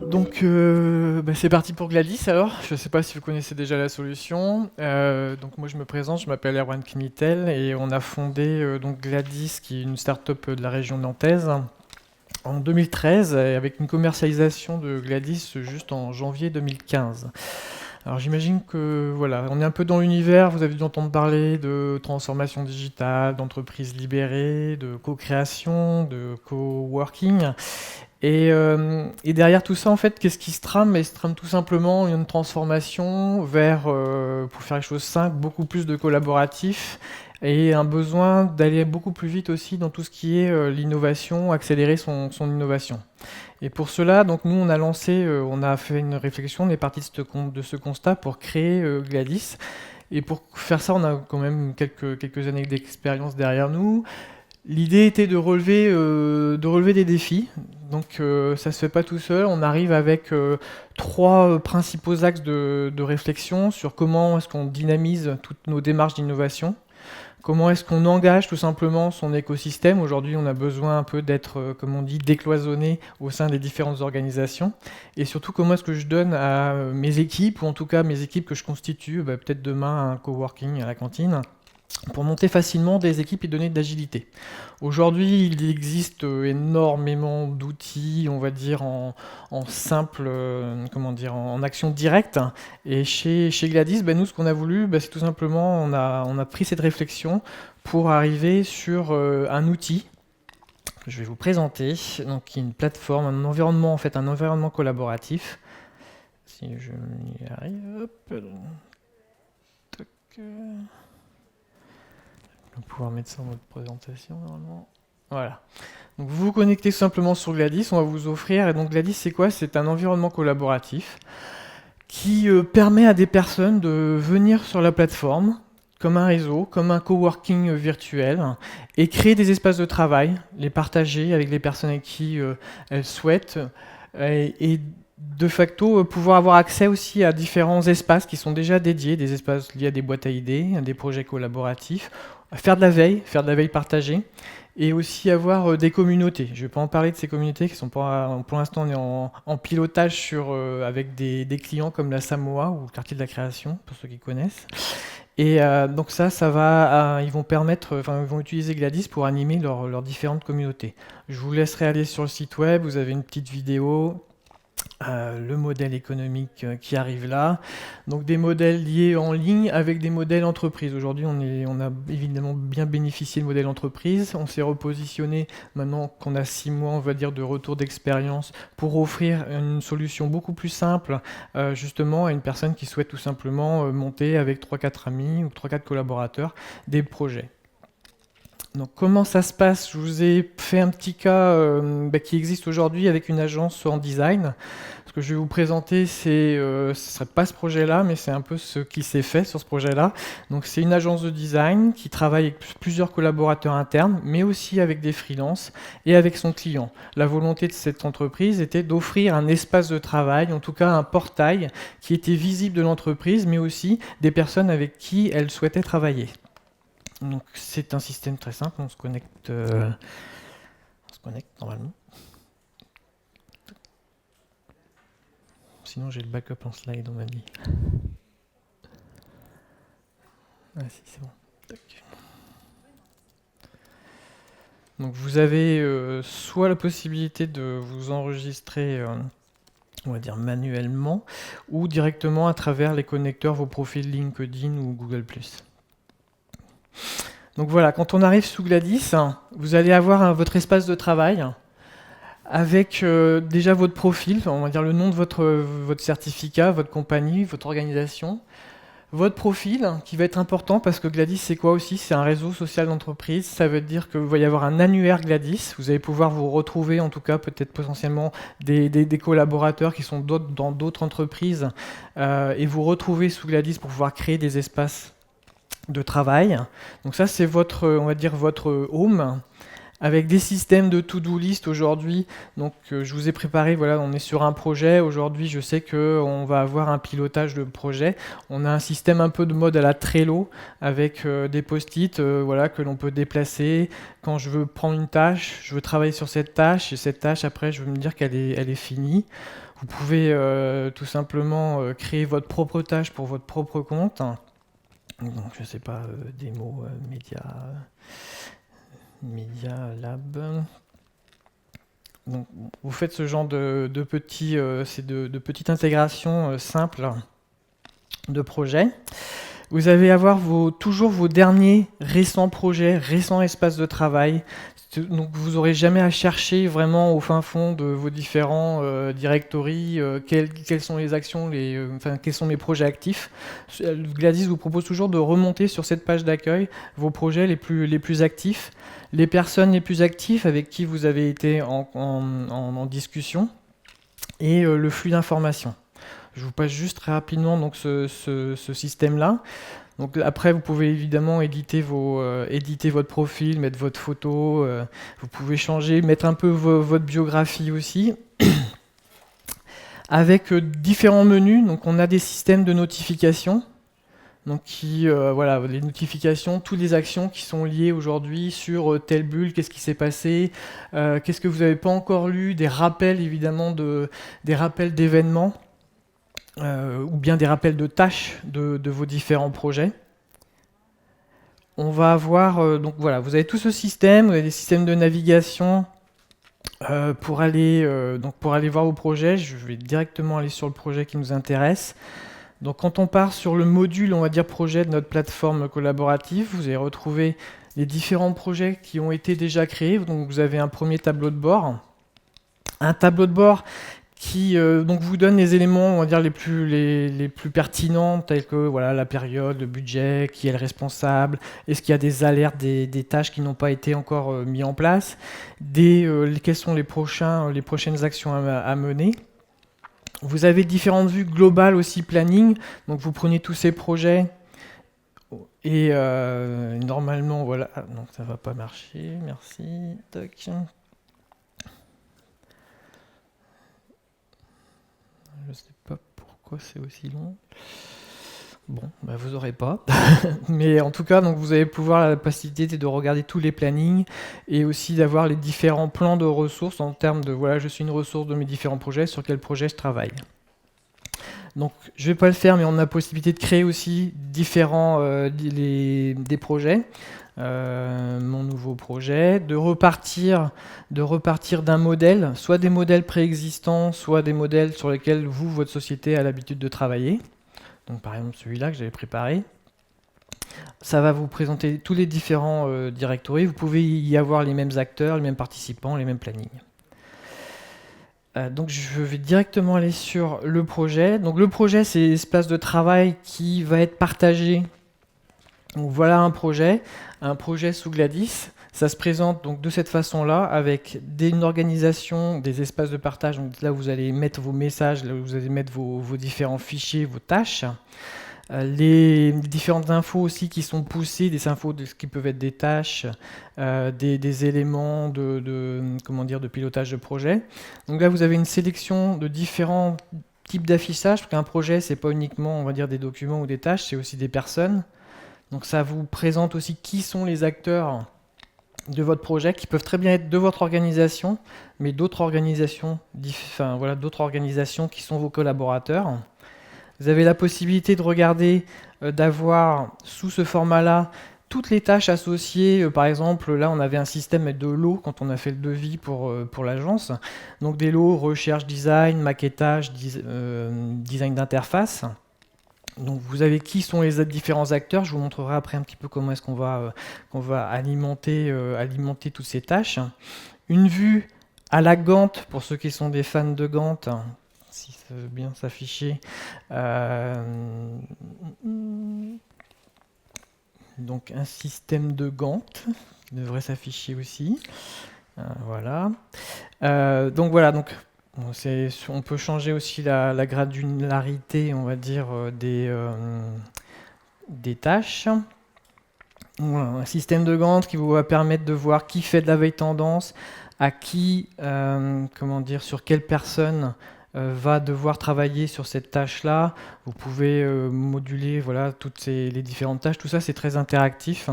Donc c'est parti pour Gladys alors. Je ne sais pas si vous connaissez déjà la solution. Donc moi je me présente, je m'appelle Erwan Knitel et on a fondé donc Gladys qui est une start-up de la région nantaise en 2013 avec une commercialisation de Gladys juste en janvier 2015. Alors j'imagine que voilà, on est un peu dans l'univers, vous avez dû entendre parler de transformation digitale, d'entreprise libérée, de co-création, de co-working. Et derrière tout ça, en fait, qu'est-ce qui se trame? Il se trame tout simplement une transformation vers, pour faire les choses simples, beaucoup plus de collaboratif et un besoin d'aller beaucoup plus vite aussi dans tout ce qui est l'innovation, accélérer son innovation. Et pour cela, donc nous, on a lancé, on a fait une réflexion, on est parti de ce constat pour créer Gladys. Et pour faire ça, on a quand même quelques années d'expérience derrière nous. L'idée était de relever des défis. Donc ça se fait pas tout seul. On arrive avec trois principaux axes de réflexion sur comment est-ce qu'on dynamise toutes nos démarches d'innovation. Comment est-ce qu'on engage tout simplement son écosystème? Aujourd'hui, on a besoin un peu d'être, comme on dit, décloisonné au sein des différentes organisations. Et surtout, comment est-ce que je donne à mes équipes, ou en tout cas mes équipes que je constitue, peut-être demain à un coworking à la cantine, pour monter facilement des équipes et donner de l'agilité. Aujourd'hui, il existe énormément d'outils, on va dire, en simple, en action directe. Et chez Gladys, nous, ce qu'on a voulu, c'est tout simplement, on a pris cette réflexion pour arriver sur un outil que je vais vous présenter, donc qui est une plateforme, un environnement, en fait, un environnement collaboratif. Si je y arrive, hop, toc, on va pouvoir mettre ça en mode présentation normalement. Voilà. Donc vous vous connectez simplement sur Gladys, on va vous offrir. Et donc Gladys, c'est quoi? C'est un environnement collaboratif qui permet à des personnes de venir sur la plateforme comme un réseau, comme un coworking virtuel, et créer des espaces de travail, les partager avec les personnes avec qui elles souhaitent, et de facto pouvoir avoir accès aussi à différents espaces qui sont déjà dédiés, des espaces liés à des boîtes à idées, à des projets collaboratifs, faire de la veille partagée, et aussi avoir des communautés. Je ne vais pas en parler de ces communautés qui sont pour l'instant on est en pilotage avec des clients comme la Samoa ou le quartier de la création, pour ceux qui connaissent. Et donc ça va, ils vont utiliser Gladys pour animer leurs différentes communautés. Je vous laisserai aller sur le site web, vous avez une petite vidéo. Le modèle économique qui arrive là. Donc des modèles liés en ligne avec des modèles entreprises. Aujourd'hui, on a évidemment bien bénéficié du modèle entreprise. On s'est repositionné maintenant qu'on a 6 mois, on va dire, de retour d'expérience pour offrir une solution beaucoup plus simple justement à une personne qui souhaite tout simplement monter avec 3-4 amis ou 3-4 collaborateurs des projets. Donc comment ça se passe? Je vous ai fait un petit cas qui existe aujourd'hui avec une agence en design. Ce que je vais vous présenter, ce ne serait pas ce projet-là, mais c'est un peu ce qui s'est fait sur ce projet-là. Donc c'est une agence de design qui travaille avec plusieurs collaborateurs internes, mais aussi avec des freelances et avec son client. La volonté de cette entreprise était d'offrir un espace de travail, en tout cas un portail qui était visible de l'entreprise, mais aussi des personnes avec qui elle souhaitait travailler. Donc c'est un système très simple, on se connecte normalement. Sinon j'ai le backup en slide, on m'a dit. Ah si, c'est bon. Tac. Donc vous avez soit la possibilité de vous enregistrer, on va dire manuellement, ou directement à travers les connecteurs, vos profils LinkedIn ou Google+. Donc voilà, quand on arrive sous Gladys, vous allez avoir votre espace de travail avec déjà votre profil, on va dire le nom de votre certificat, votre compagnie, votre organisation, votre profil qui va être important parce que Gladys c'est quoi aussi? C'est un réseau social d'entreprise, ça veut dire qu'il va y avoir un annuaire Gladys, vous allez pouvoir vous retrouver en tout cas peut-être potentiellement des collaborateurs qui sont dans d'autres entreprises et vous retrouver sous Gladys pour pouvoir créer des espaces de travail. Donc ça c'est votre, on va dire votre home. avec des systèmes de to-do list aujourd'hui. Donc je vous ai préparé, voilà, on est sur un projet. Aujourd'hui, je sais qu'on va avoir un pilotage de projet. On a un système un peu de mode à la Trello avec des post-it voilà, que l'on peut déplacer. Quand je veux prendre une tâche, je veux travailler sur cette tâche, et cette tâche, après, je veux me dire qu'elle elle est finie. Vous pouvez tout simplement créer votre propre tâche pour votre propre compte. Donc, je sais pas, démo, Media Lab. Donc, vous faites ce genre de petits, de petites intégrations simples de projets. Vous allez avoir toujours vos derniers récents projets, récents espaces de travail. Donc vous n'aurez jamais à chercher vraiment au fin fond de vos différents directories quelles sont les actions, enfin, quels sont mes projets actifs. Gladys vous propose toujours de remonter sur cette page d'accueil vos projets les plus actifs, les personnes les plus actives avec qui vous avez été en discussion et le flux d'informations. Je vous passe juste très rapidement donc, ce système-là. Donc après, vous pouvez évidemment éditer votre profil, mettre votre photo, vous pouvez changer, mettre un peu votre biographie aussi. Avec différents menus, donc on a des systèmes de notifications, donc voilà, les notifications, toutes les actions qui sont liées aujourd'hui sur telle bulle, qu'est-ce qui s'est passé, qu'est-ce que vous n'avez pas encore lu, des rappels évidemment, des rappels d'événements. Ou bien des rappels de tâches de vos différents projets. On va avoir, donc voilà, vous avez tout ce système, vous avez des systèmes de navigation pour aller voir vos projets. Je vais directement aller sur le projet qui nous intéresse. Donc quand on part sur le module, on va dire projet de notre plateforme collaborative, vous allez retrouver les différents projets qui ont été déjà créés. Donc vous avez un premier tableau de bord. Un tableau de bord qui donc vous donne les éléments, on va dire, les plus pertinents, tels que voilà, la période, le budget, qui est le responsable, est-ce qu'il y a des alertes, des tâches qui n'ont pas été encore mises en place, quelles sont les prochaines actions à mener. Vous avez différentes vues globales aussi, planning, donc vous prenez tous ces projets, et normalement, voilà, donc ça va pas marcher, merci, toc. Je ne sais pas pourquoi c'est aussi long. Bon, bah vous n'aurez pas. Mais en tout cas, donc vous allez pouvoir la possibilité de regarder tous les plannings et aussi d'avoir les différents plans de ressources en termes de voilà, je suis une ressource de mes différents projets, sur quel projet je travaille. Donc je ne vais pas le faire, mais on a la possibilité de créer aussi des projets. Mon nouveau projet, de repartir d'un modèle, soit des modèles préexistants, soit des modèles sur lesquels votre société a l'habitude de travailler. Donc par exemple celui-là que j'avais préparé. Ça va vous présenter tous les différents directories. Vous pouvez y avoir les mêmes acteurs, les mêmes participants, les mêmes plannings. Donc je vais directement aller sur le projet. Donc le projet, c'est l'espace de travail qui va être partagé. Donc voilà un projet sous Gladys. Ça se présente donc de cette façon-là, avec une organisation des espaces de partage. Donc là, vous allez mettre vos messages, là, vous allez mettre vos différents fichiers, vos tâches. Les différentes infos aussi qui sont poussées, des infos qui peuvent être des tâches, des éléments de pilotage de projet. Donc là, vous avez une sélection de différents types d'affichage, parce qu'un projet, c'est pas uniquement, on va dire, des documents ou des tâches, c'est aussi des personnes. Donc ça vous présente aussi qui sont les acteurs de votre projet, qui peuvent très bien être de votre organisation, mais d'autres organisations, d'autres organisations qui sont vos collaborateurs. Vous avez la possibilité de regarder, d'avoir sous ce format-là toutes les tâches associées. Par exemple, là, on avait un système de lots quand on a fait le devis pour l'agence. Donc des lots, recherche, design, maquettage, design d'interface. Donc vous avez qui sont les différents acteurs. Je vous montrerai après un petit peu comment est-ce qu'on va alimenter toutes ces tâches. Une vue à la Gantt, pour ceux qui sont des fans de Gantt, si ça veut bien s'afficher. Donc un système de Gantt qui devrait s'afficher aussi. Voilà. Donc voilà. Donc on peut changer aussi la granularité, on va dire, des tâches. Voilà, un système de Gantt qui vous va permettre de voir qui fait de la veille tendance, à qui, comment dire, sur quelle personne va devoir travailler sur cette tâche-là. Vous pouvez moduler voilà, les différentes tâches. Tout ça, c'est très interactif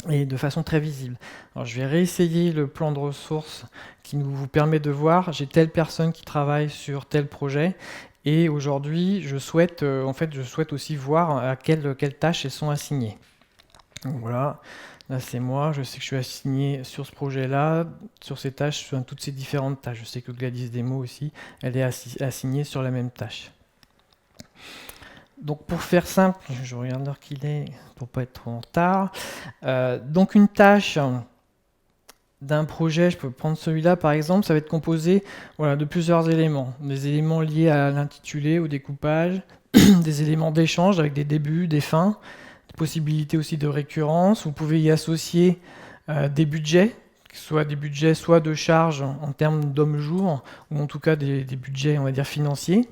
et de façon très visible. Alors, je vais réessayer le plan de ressources qui vous permet de voir, j'ai telle personne qui travaille sur tel projet, et aujourd'hui, je souhaite aussi voir à quelles tâches elles sont assignées. Donc voilà, là c'est moi, je sais que je suis assigné sur ce projet-là, sur ces tâches, sur toutes ces différentes tâches. Je sais que Gladys Demo aussi, elle est assignée sur la même tâche. Donc pour faire simple, je regarde l'heure qu'il est pour pas être trop en retard. Donc une tâche d'un projet, je peux prendre celui-là par exemple, ça va être composé voilà, de plusieurs éléments. Des éléments liés à l'intitulé, au découpage, des éléments d'échange avec des débuts, des fins, des possibilités aussi de récurrence. Vous pouvez y associer des budgets, soit des budgets soit de charges en termes d'hommes-jours, ou en tout cas des budgets on va dire financiers.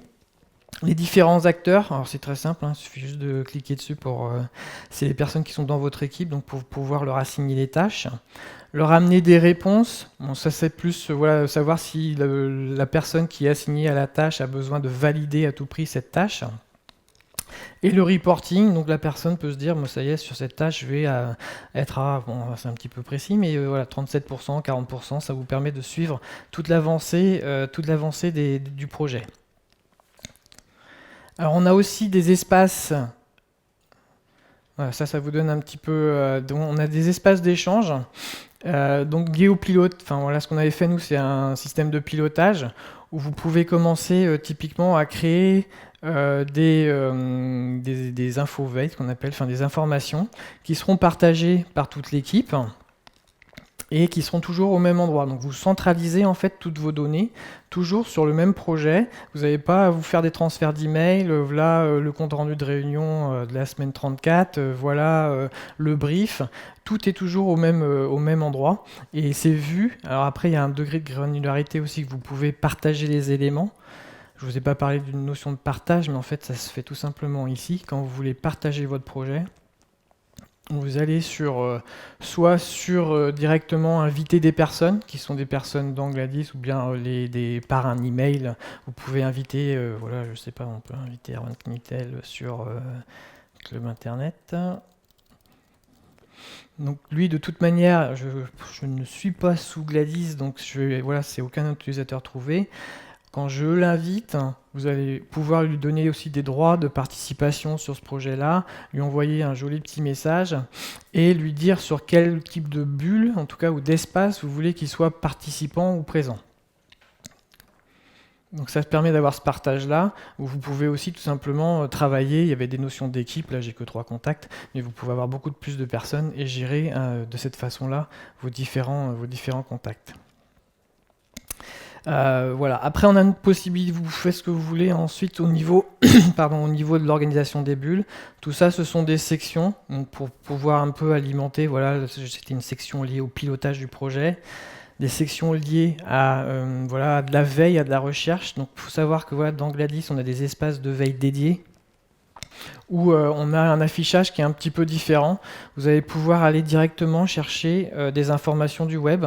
Les différents acteurs, alors c'est très simple, il suffit juste de cliquer dessus pour... c'est les personnes qui sont dans votre équipe, donc pour pouvoir leur assigner les tâches. Leur amener des réponses, bon, ça c'est plus voilà, savoir si la personne qui est assignée à la tâche a besoin de valider à tout prix cette tâche. Et le reporting, donc la personne peut se dire, moi ça y est, sur cette tâche, je vais être à, bon c'est un petit peu précis, mais voilà, 37%, 40%, ça vous permet de suivre toute l'avancée du projet. Alors on a aussi des espaces, voilà, ça vous donne un petit peu, on a des espaces d'échange, donc GeoPilot, enfin voilà ce qu'on avait fait nous c'est un système de pilotage où vous pouvez commencer typiquement à créer des infoveilles, ce qu'on appelle, enfin des informations qui seront partagées par toute l'équipe et qui seront toujours au même endroit. Donc vous centralisez en fait toutes vos données, toujours sur le même projet. Vous n'avez pas à vous faire des transferts d'email, voilà le compte rendu de réunion de la semaine 34, voilà le brief. Tout est toujours au même endroit et c'est vu. Alors après, il y a un degré de granularité aussi que vous pouvez partager les éléments. Je ne vous ai pas parlé d'une notion de partage, mais en fait, ça se fait tout simplement ici. Quand vous voulez partager votre projet, vous allez soit directement inviter des personnes, qui sont des personnes dans Gladys, ou bien par un email. Vous pouvez inviter, voilà, je sais pas, on peut inviter Erwan Knitel sur Club Internet. Donc lui, de toute manière, je ne suis pas sous Gladys, donc voilà, c'est aucun utilisateur trouvé. Quand je l'invite, vous allez pouvoir lui donner aussi des droits de participation sur ce projet-là, lui envoyer un joli petit message et lui dire sur quel type de bulle, en tout cas, ou d'espace vous voulez qu'il soit participant ou présent. Donc ça permet d'avoir ce partage-là, où vous pouvez aussi tout simplement travailler. Il y avait des notions d'équipe, là j'ai que 3 contacts, mais vous pouvez avoir beaucoup plus de personnes et gérer de cette façon-là vos différents contacts. Voilà. Après, on a une possibilité, vous faites ce que vous voulez ensuite au niveau, au niveau de l'organisation des bulles. Tout ça, ce sont des sections, donc pour pouvoir un peu alimenter, voilà, c'était une section liée au pilotage du projet, des sections liées à, voilà, de la veille, à de la recherche. Donc, il faut savoir que voilà, dans Gladys, on a des espaces de veille dédiés, où on a un affichage qui est un petit peu différent. Vous allez pouvoir aller directement chercher des informations du web,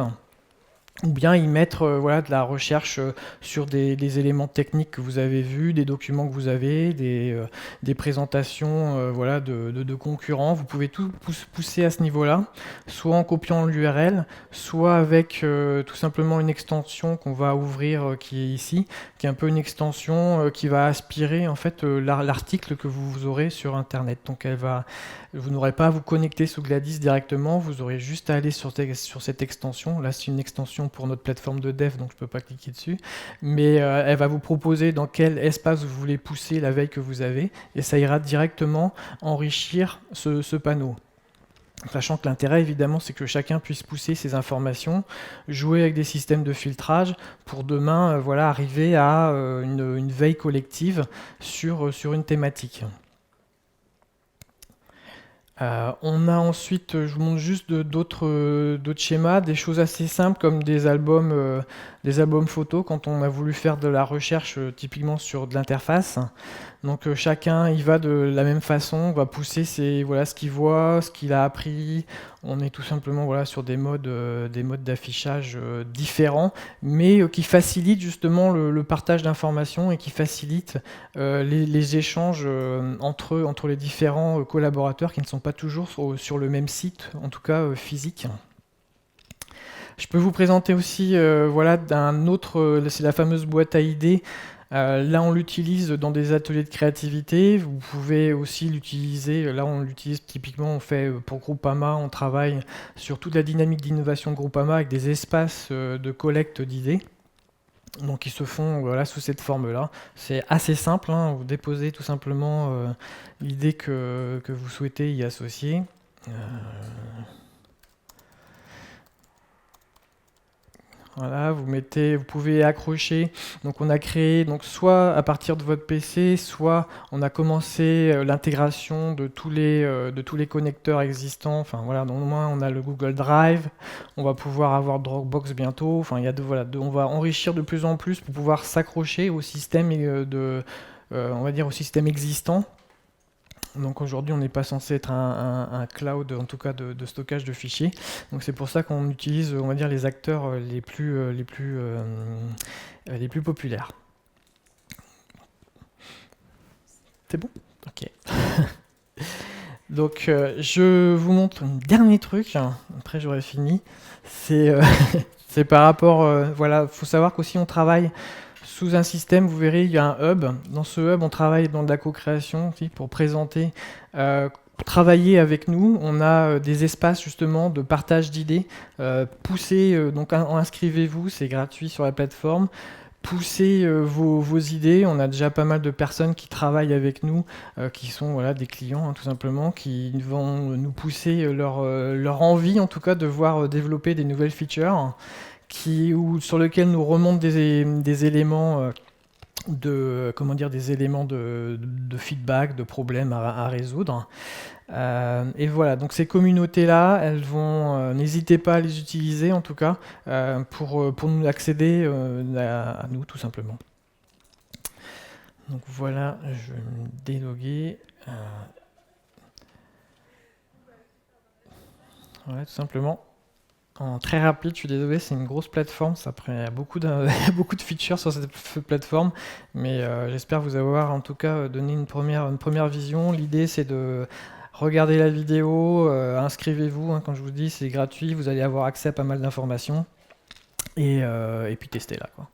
ou bien y mettre voilà, de la recherche sur des éléments techniques que vous avez vus, des documents que vous avez, des présentations voilà, de concurrents. Vous pouvez tout pousser à ce niveau-là, soit en copiant l'URL, soit avec tout simplement une extension qu'on va ouvrir qui est ici, qui est un peu une extension qui va aspirer en fait l'article que vous aurez sur Internet. Donc vous n'aurez pas à vous connecter sous Gladys directement, vous aurez juste à aller sur cette extension. Là, c'est une extension pour notre plateforme de dev, donc je ne peux pas cliquer dessus. Mais elle va vous proposer dans quel espace vous voulez pousser la veille que vous avez, et ça ira directement enrichir ce panneau. Sachant que l'intérêt, évidemment, c'est que chacun puisse pousser ses informations, jouer avec des systèmes de filtrage pour demain voilà, arriver à une veille collective sur une thématique. On a ensuite, je vous montre juste d'autres schémas, des choses assez simples comme des albums des albums photos quand on a voulu faire de la recherche typiquement sur de l'interface. Donc chacun y va de la même façon, on va pousser voilà, ce qu'il voit, ce qu'il a appris. On est tout simplement voilà, sur des modes d'affichage différents, mais qui facilitent justement le partage d'informations et qui facilitent les échanges entre les différents collaborateurs qui ne sont pas toujours sur le même site, en tout cas physique. Je peux vous présenter aussi voilà, d'un autre, c'est la fameuse boîte à idées. Là, on l'utilise dans des ateliers de créativité. Vous pouvez aussi l'utiliser. Là, on l'utilise typiquement, on fait pour Groupama, on travaille sur toute la dynamique d'innovation de Groupama avec des espaces de collecte d'idées. Donc, ils se font voilà, sous cette forme-là. C'est assez simple. Hein, vous déposez tout simplement l'idée que vous souhaitez y associer. Voilà, vous pouvez accrocher. Donc on a créé, donc soit à partir de votre PC, soit on a commencé l'intégration de tous les connecteurs existants. Enfin voilà, donc au moins on a le Google Drive, on va pouvoir avoir Dropbox bientôt. Enfin il y a on va enrichir de plus en plus pour pouvoir s'accrocher au système on va dire au système existant. Donc aujourd'hui, on n'est pas censé être un cloud, en tout cas de stockage de fichiers. Donc c'est pour ça qu'on utilise, on va dire, les acteurs les plus populaires. C'est bon? Ok. Donc je vous montre un dernier truc, après j'aurai fini. C'est par rapport, voilà, faut savoir qu'aussi on travaille sous un système, vous verrez, il y a un hub. Dans ce hub, on travaille dans de la co-création pour présenter, travailler avec nous. On a des espaces justement de partage d'idées. Poussez, donc inscrivez-vous, c'est gratuit sur la plateforme. Poussez vos idées. On a déjà pas mal de personnes qui travaillent avec nous, qui sont voilà, des clients hein, tout simplement, qui vont nous pousser leur envie en tout cas de voir développer des nouvelles features. Sur lequel nous remontent des éléments des éléments de feedback, de problèmes à résoudre. Et voilà, donc ces communautés-là, elles vont, n'hésitez pas à les utiliser en tout cas pour nous accéder à nous tout simplement. Donc voilà, je vais me déloguer. Voilà, tout simplement. Très rapide, je suis désolé, c'est une grosse plateforme, ça prend beaucoup de features sur cette plateforme, mais j'espère vous avoir en tout cas donné une première vision. L'idée c'est de regarder la vidéo, inscrivez-vous, hein, comme je vous dis, c'est gratuit, vous allez avoir accès à pas mal d'informations, et puis testez là, quoi.